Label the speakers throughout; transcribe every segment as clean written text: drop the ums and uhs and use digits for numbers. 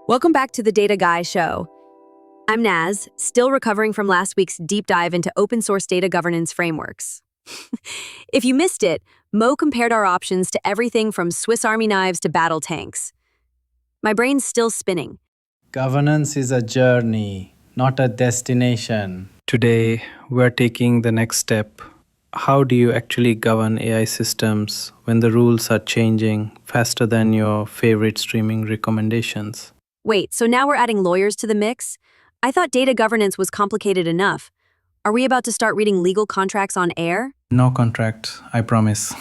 Speaker 1: Welcome back to the Data Guy Show. I'm Nazz, still recovering from last week's deep dive into open source data governance frameworks. If you missed it, Mo compared our options to everything from Swiss Army knives to battle tanks. My brain's still spinning.
Speaker 2: Governance is a journey, not a destination. Today, we're taking the next step. How do you actually govern AI systems when the rules are changing faster than your favorite streaming recommendations?
Speaker 1: Wait, so now we're adding lawyers to the mix? I thought data governance was complicated enough. Are we about to start reading legal contracts on air?
Speaker 2: No contract, I promise.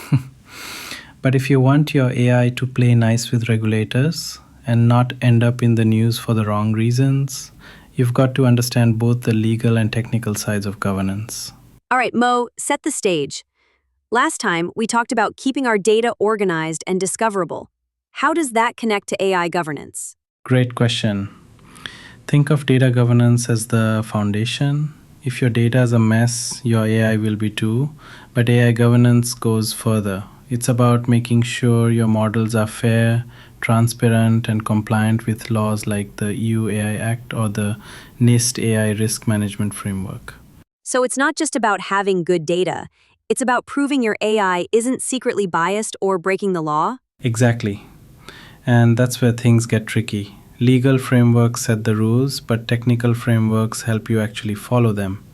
Speaker 2: But if you want your AI to play nice with regulators and not end up in the news for the wrong reasons, you've got to understand both the legal and technical sides of governance.
Speaker 1: All right, Mo, set the stage. Last time, we talked about keeping our data organized and discoverable. How does that connect to AI governance?
Speaker 2: Great question. Think of data governance as the foundation. If your data is a mess, your AI will be too. But AI governance goes further. It's about making sure your models are fair, transparent, and compliant with laws like the EU AI Act or the NIST AI Risk Management Framework.
Speaker 1: So it's not just about having good data. It's about proving your AI isn't secretly biased or breaking the law?
Speaker 2: Exactly. And that's where things get tricky. Legal frameworks set the rules, but technical frameworks help you actually follow them.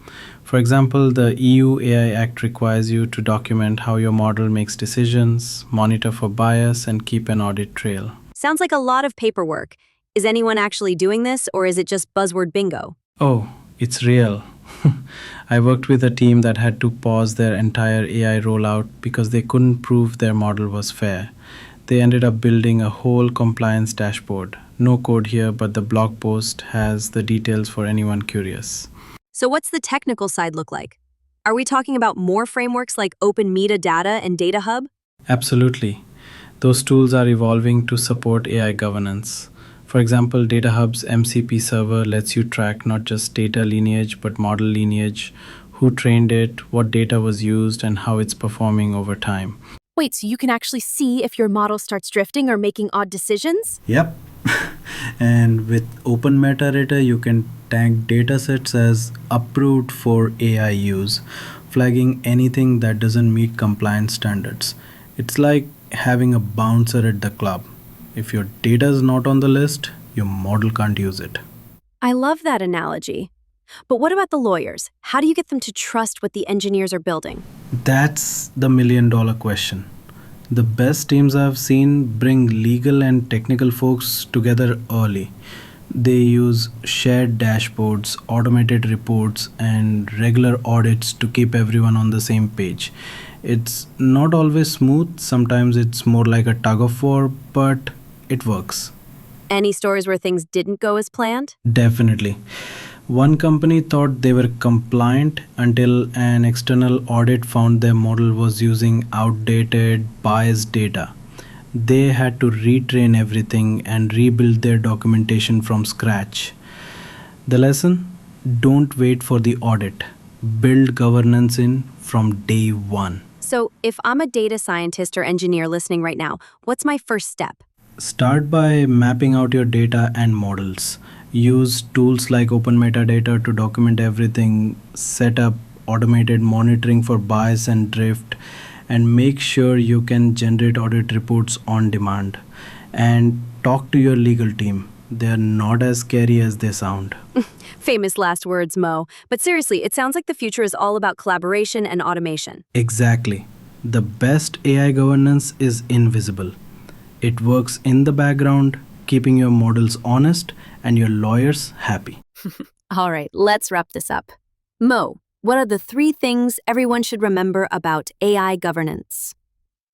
Speaker 2: For example, the EU AI Act requires you to document how your model makes decisions, monitor for bias, and keep an audit trail.
Speaker 1: Sounds like a lot of paperwork. Is anyone actually doing this, or is it just buzzword bingo?
Speaker 2: Oh, it's real. I worked with a team that had to pause their entire AI rollout because they couldn't prove their model was fair. They ended up building a whole compliance dashboard. No code here, but the blog post has the details for anyone curious.
Speaker 1: So what's the technical side look like? Are we talking about more frameworks like Open Metadata and Data Hub?
Speaker 2: Absolutely. Those tools are evolving to support AI governance. For example, Data Hub's MCP server lets you track not just data lineage, but model lineage, who trained it, what data was used, and how it's performing over time.
Speaker 3: Wait, so you can actually see if your model starts drifting or making odd decisions?
Speaker 4: Yep. And with open metadata, you can tag datasets as approved for AI use, flagging anything that doesn't meet compliance standards. It's like having a bouncer at the club. If your data is not on the list, your model can't use it.
Speaker 1: I love that analogy. But what about the lawyers? How do you get them to trust what the engineers are building?
Speaker 4: That's the million-dollar question. The best teams I've seen bring legal and technical folks together early. They use shared dashboards, automated reports, and regular audits to keep everyone on the same page. It's not always smooth, sometimes it's more like a tug of war, but it works.
Speaker 1: Any stories where things didn't go as planned?
Speaker 4: Definitely. One company thought they were compliant until an external audit found their model was using outdated, biased data. They had to retrain everything and rebuild their documentation from scratch. The lesson? Don't wait for the audit. Build governance in from day one.
Speaker 1: So if I'm a data scientist or engineer listening right now, what's my first step?
Speaker 4: Start by mapping out your data and models. Use tools like Open Metadata to document everything, set up automated monitoring for bias and drift, and make sure you can generate audit reports on demand. And talk to your legal team. They're not as scary as they sound.
Speaker 1: Famous last words, Mo. But seriously, it sounds like the future is all about collaboration and automation.
Speaker 4: Exactly. The best AI governance is invisible. It works in the background, keeping your models honest and your lawyers happy.
Speaker 1: All right, let's wrap this up. Mo, what are the 3 things everyone should remember about AI governance?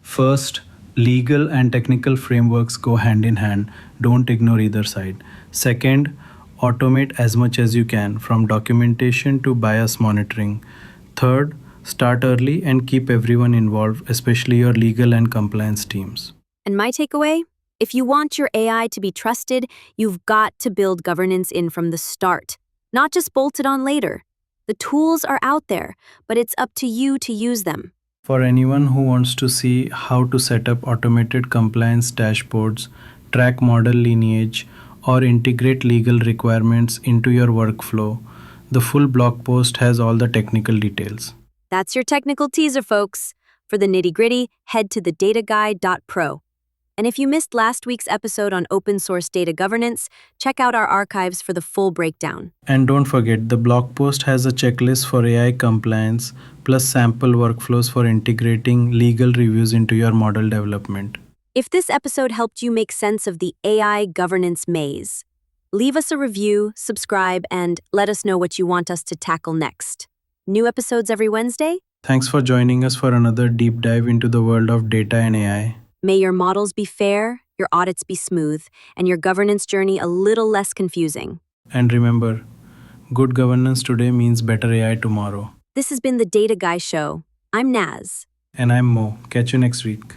Speaker 4: First, legal and technical frameworks go hand in hand. Don't ignore either side. Second, automate as much as you can, from documentation to bias monitoring. Third, start early and keep everyone involved, especially your legal and compliance teams.
Speaker 1: And my takeaway? If you want your AI to be trusted, you've got to build governance in from the start, not just bolt it on later. The tools are out there, but it's up to you to use them.
Speaker 4: For anyone who wants to see how to set up automated compliance dashboards, track model lineage,
Speaker 2: or integrate legal requirements into your workflow. The full blog post has all the technical details.
Speaker 1: That's your technical teaser, folks. For the nitty-gritty, head to thedataguy.pro. And if you missed last week's episode on open source data governance, check out our archives for the full breakdown.
Speaker 2: And don't forget, the blog post has a checklist for AI compliance plus sample workflows for integrating legal reviews into your model development.
Speaker 1: If this episode helped you make sense of the AI governance maze, leave us a review, subscribe, and let us know what you want us to tackle next. New episodes every Wednesday?
Speaker 2: Thanks for joining us for another deep dive into the world of data and AI.
Speaker 1: May your models be fair, your audits be smooth, and your governance journey a little less confusing.
Speaker 2: And remember, good governance today means better AI tomorrow.
Speaker 1: This has been the Data Guy Show. I'm Nazz.
Speaker 2: And I'm Mo. Catch you next week.